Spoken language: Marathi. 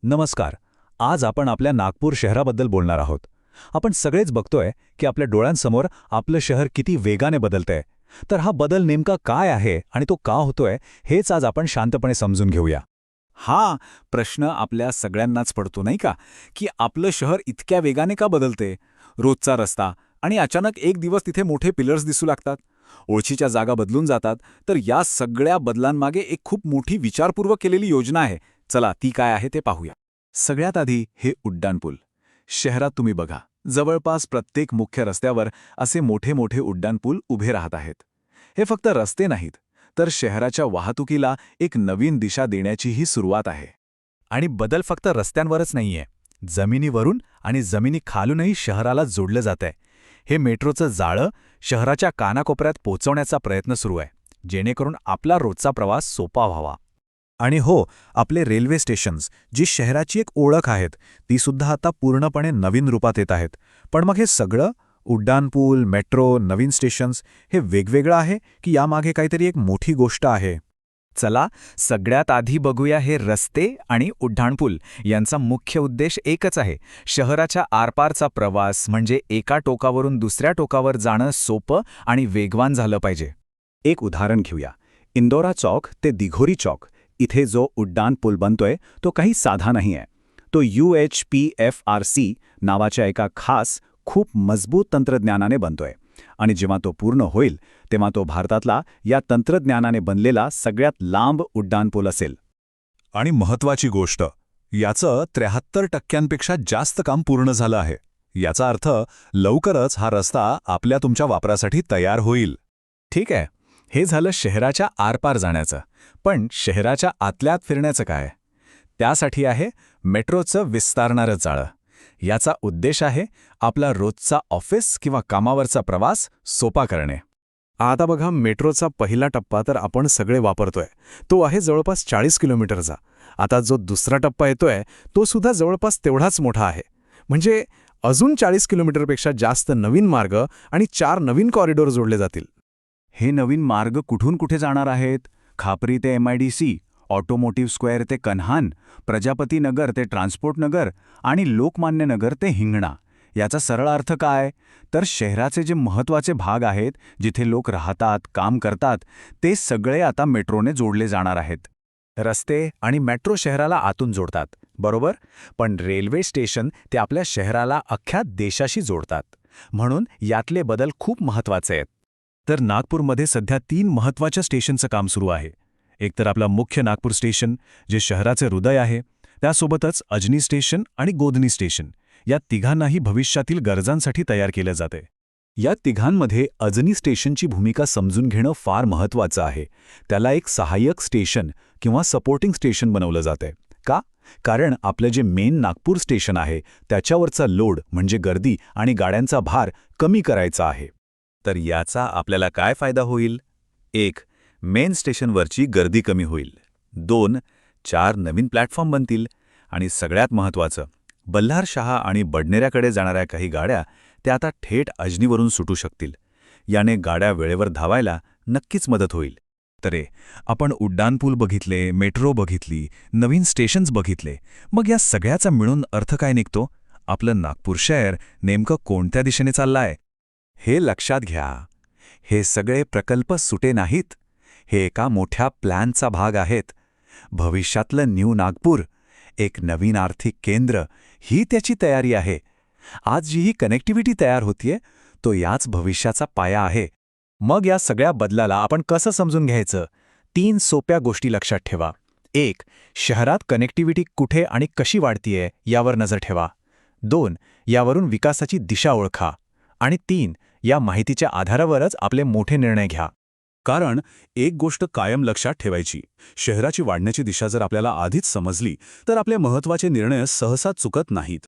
नमस्कार. आज आपण आपल्या नागपूर शहराबद्दल बोलणार आहोत. आपण सगळेच बघतोय की आपल्या डोळ्यांसमोर आपलं शहर किती वेगाने बदलतंय. तर हा बदल नेमका काय आहे आणि तो का होतोय हेच आज आपण शांतपणे समजून घेऊया. हा प्रश्न आपल्या सगळ्यांनाच पडतो नाही का, की आपलं शहर इतक्या वेगाने का बदलते. रोजचा रस्ता आणि अचानक एक दिवस तिथे मोठे पिलर्स दिसू लागतात, ओळखीच्या जागा बदलून जातात. तर या सगळ्या बदलांमागे एक खूप मोठी विचारपूर्वक केलेली योजना आहे. चला ती काय आहे ते पाहूया. सगळ्यात आधी हे उड्डाणपूल. शहरात तुम्ही बघा, जवळपास प्रत्येक मुख्य रस्त्यावर असे मोठे मोठे उड्डाणपूल उभे राहत आहेत. हे फक्त रस्ते नाहीत, तर शहराच्या वाहतुकीला एक नवीन दिशा देण्याचीही सुरुवात आहे. आणि बदल फक्त रस्त्यांवरच नाहीये, जमिनीवरून आणि जमिनीखालूनही शहराला जोडलं जातंय. हे मेट्रोचं जाळं शहराच्या कानाकोपऱ्यात पोचवण्याचा प्रयत्न सुरू आहे, जेणेकरून आपला रोजचा प्रवास सोपा व्हावा. आणि हो, आपले रेल्वे स्टेशन्स, जी शहराची एक ओळख आहेत, ती सुद्धा आता पूर्णपणे नवीन रूपात येत आहेत. पण मग हे सगळं उड्डाणपूल, मेट्रो, नवीन स्टेशन्स हे वेगवेगळं आहे की यामागे काहीतरी एक मोठी गोष्ट आहे? चला सगळ्यात आधी बघूया हे रस्ते आणि उड्डाणपूल यांचा मुख्य उद्देश एकच आहे. शहराच्या आरपारचा प्रवास, म्हणजे एका टोकावरून दुसऱ्या टोकावर जाणं सोपं आणि वेगवान झालं पाहिजे. एक उदाहरण घेऊया. इंदोरा चौक ते दिघोरी चौक इथे जो उड्डाण पूल बनतोय तो काही साधा नाही आहे. तो UHPFRC नावाच्या एका खास, खूप मजबूत तंत्रज्ञानाने बनतोय. आणि जेव्हा तो पूर्ण होईल तेव्हा तो भारतातला या तंत्रज्ञानाने बनलेला सगळ्यात लांब उड्डाणपूल असेल. आणि महत्त्वाची गोष्ट, याचं 73% जास्त काम पूर्ण झालं आहे. याचा अर्थ लवकरच हा रस्ता आपल्या तुमच्या वापरासाठी तयार होईल. ठीक आहे, हे झालं शहराच्या आरपार जाण्याचं. पण शहराच्या आतल्यात फिरण्याचं काय? त्यासाठी आहे मेट्रोचं विस्तारणारं जाळं. याचा उद्देश आहे आपला रोजचा ऑफिस किंवा कामावरचा प्रवास सोपा करणे. आता बघा, मेट्रोचा पहिला टप्पा तर आपण सगळे वापरतोय. तो आहे जवळपास 40 किलोमीटरचा. आता जो दुसरा टप्पा येतोय तो सुद्धा जवळपास तेवढाच मोठा आहे. म्हणजे अजून 40 किलोमीटरपेक्षा जास्त नवीन मार्ग आणि 4 नवीन कॉरिडॉर जोडले जातील. हे नवीन मार्ग कुठून कुठे जाणार आहेत? खापरी ते MIDC, ऑटोमोटिव्ह स्क्वेअर ते कन्हान, प्रजापती नगर ते ट्रान्सपोर्ट नगर आणि लोकमान्य नगर ते हिंगणा. याचा सरळ अर्थ काय? तर शहराचे जे महत्त्वाचे भाग आहेत, जिथे लोक राहतात, काम करतात, ते सगळे आता मेट्रोने जोडले जाणार आहेत. रस्ते आणि मेट्रो शहराला आतून जोडतात, बरोबर. पण रेल्वे स्टेशन ते आपल्या शहराला अख्ख्या देशाशी जोडतात. म्हणून यातले बदल खूप महत्त्वाचे आहेत. तर नागपूरमध्ये सध्या 3 महत्त्वाच्या स्टेशनचं काम सुरू आहे. एक तर आपला मुख्य नागपूर स्टेशन, जे शहराचे हृदय आहे. त्यासोबतच अजनी स्टेशन आणि गोधनी स्टेशन, या तिघांनाही भविष्यातील गरजांसाठी तयार केलं जाते. या तिघांमध्ये अजनी स्टेशनची भूमिका समजून घेणं फार महत्त्वाचं आहे. त्याला एक सहाय्यक स्टेशन किंवा सपोर्टिंग स्टेशन बनवलं जातंय. का? कारण आपलं जे मेन नागपूर स्टेशन आहे त्याच्यावरचा लोड, म्हणजे गर्दी आणि गाड्यांचा भार कमी करायचा आहे. तर याचा आपल्याला काय फायदा होईल? 1. मेन स्टेशनवरची गर्दी कमी होईल. 2. 4 नवीन प्लॅटफॉर्म बनतील. आणि सगळ्यात महत्त्वाचं, बल्हारशाह आणि बडनेऱ्याकडे जाणाऱ्या काही गाड्या त्या आता थेट अजनीवरून सुटू शकतील. याने गाड्या वेळेवर धावायला नक्कीच मदत होईल. तर आपण उड्डाणपूल बघितले, मेट्रो बघितली, नवीन स्टेशन्स बघितले. मग या सगळ्याचा मिळून अर्थ काय निघतो? आपलं नागपूर शहर नेमकं कोणत्या दिशेने चाललंय? हे लक्षात घ्या, हे सगळे प्रकल्प सुटे नाहीत. हे एका मोठ्या प्लॅनचा भाग आहेत. भविष्यातलं न्यू नागपूर, एक नवीन आर्थिक केंद्र, ही त्याची तयारी आहे. आज जी ही कनेक्टिव्हिटी तयार होतीये, तो याच भविष्याचा पाया आहे. मग या सगळ्या बदलाला आपण कसं समजून घ्यायचं? 3 सोप्या गोष्टी लक्षात ठेवा. 1. शहरात कनेक्टिव्हिटी कुठे आणि कशी वाढतीये यावर नजर ठेवा. 2. यावरून विकासाची दिशा ओळखा. आणि 3. या माहितीच्या आधारावरच आपले मोठे निर्णय घ्या. कारण एक गोष्ट कायम लक्षात ठेवायची, शहराची वाढण्याची दिशा जर आपल्याला आधीच समजली तर आपले महत्त्वाचे निर्णय सहसा चुकत नाहीत.